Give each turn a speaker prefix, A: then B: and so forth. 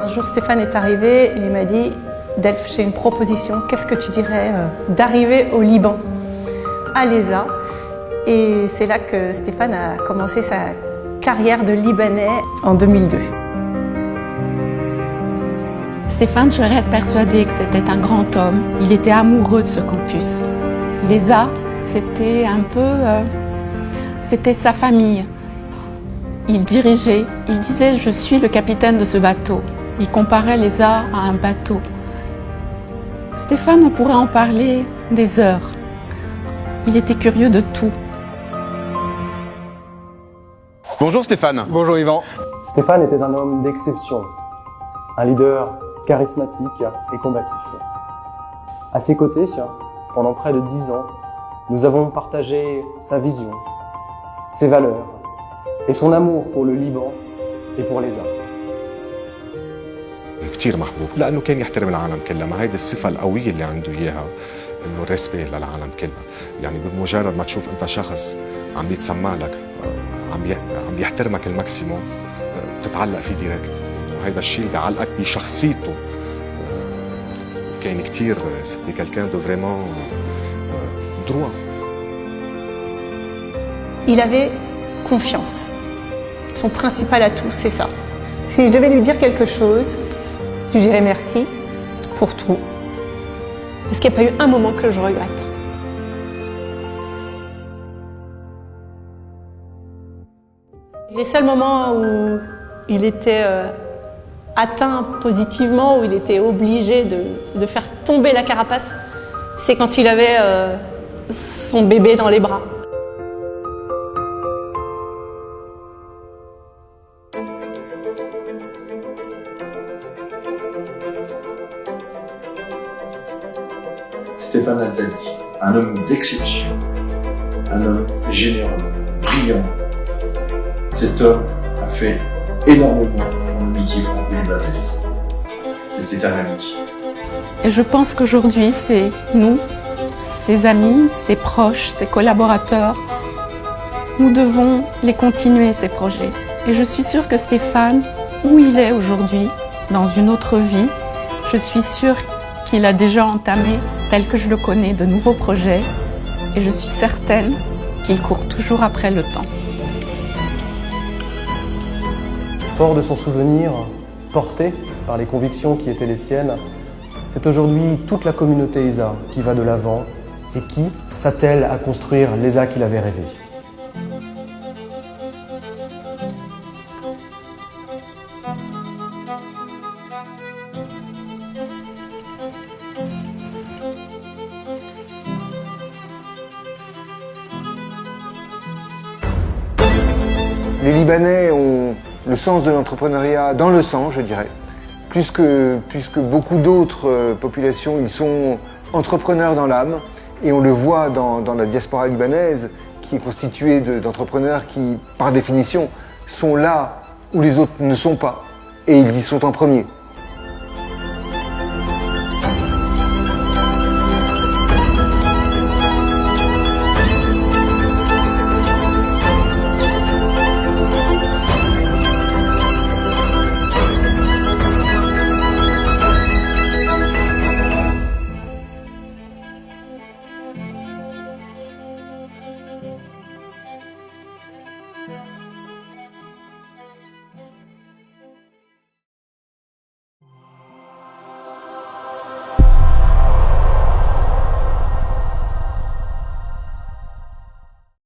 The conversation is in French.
A: Un jour, Stéphane est arrivé et il m'a dit « Delph, j'ai une proposition, qu'est-ce que tu dirais d'arriver au Liban, à l'ESA ?» Et c'est là que Stéphane a commencé sa carrière de Libanais en 2002.
B: Stéphane, je reste persuadée que c'était un grand homme. Il était amoureux de ce campus. L'ESA, c'était un peu... c'était sa famille. Il dirigeait, il disait « je suis le capitaine de ce bateau ». Il comparait l'ESA à un bateau. Stéphane, on pourrait en parler des heures. Il était curieux de tout.
C: Bonjour Stéphane.
D: Bonjour Yvan.
E: Stéphane était un homme d'exception, un leader charismatique et combatif. À ses côtés, pendant près de 10 ans, nous avons partagé sa vision, ses valeurs et son amour pour le Liban et pour l'ESA.
F: كثير محبوب لانه كان يحترم العالم كلها، ما هيدي الصفه القويه اللي عنده اياها، انه الريسبي للعالم كلها. يعني بمجرد ما تشوف انت شخص عم يتسمع لك، عم يحترمك الماكسيموم، بتتعلق فيه ديريكت. وهيدا الشيء اللي بيعلقك بشخصيته. كان كثير c'était quelqu'un de vraiment droit.
A: Il avait confiance. Son principal atout, c'est ça. Si je devais lui dire quelque chose, je lui dirais merci pour tout. Parce qu'il n'y a pas eu un moment que je regrette. Les seuls moments où il était atteint positivement, où il était obligé de faire tomber la carapace, c'est quand il avait son bébé dans les bras.
G: Stéphane Altani, un homme d'exception, un homme généreux, brillant. Cet homme a fait énormément pour l'amitié franco-libanaise. C'était un ami.
B: Et je pense qu'aujourd'hui, c'est nous, ses amis, ses proches, ses collaborateurs, nous devons les continuer, ces projets. Et je suis sûre que Stéphane, où il est aujourd'hui, dans une autre vie, je suis sûre qu'il a déjà entamé, tel que je le connais, de nouveaux projets. Et je suis certaine qu'il court toujours après le temps.
E: Fort de son souvenir, porté par les convictions qui étaient les siennes, c'est aujourd'hui toute la communauté ESA qui va de l'avant et qui s'attelle à construire l'ESA qu'il avait rêvé.
D: Les Libanais ont le sens de l'entrepreneuriat dans le sang, je dirais. Plus que beaucoup d'autres populations, ils sont entrepreneurs dans l'âme. Et on le voit dans la diaspora libanaise, qui est constituée d'entrepreneurs qui, par définition, sont là où les autres ne sont pas. Et ils y sont en premier.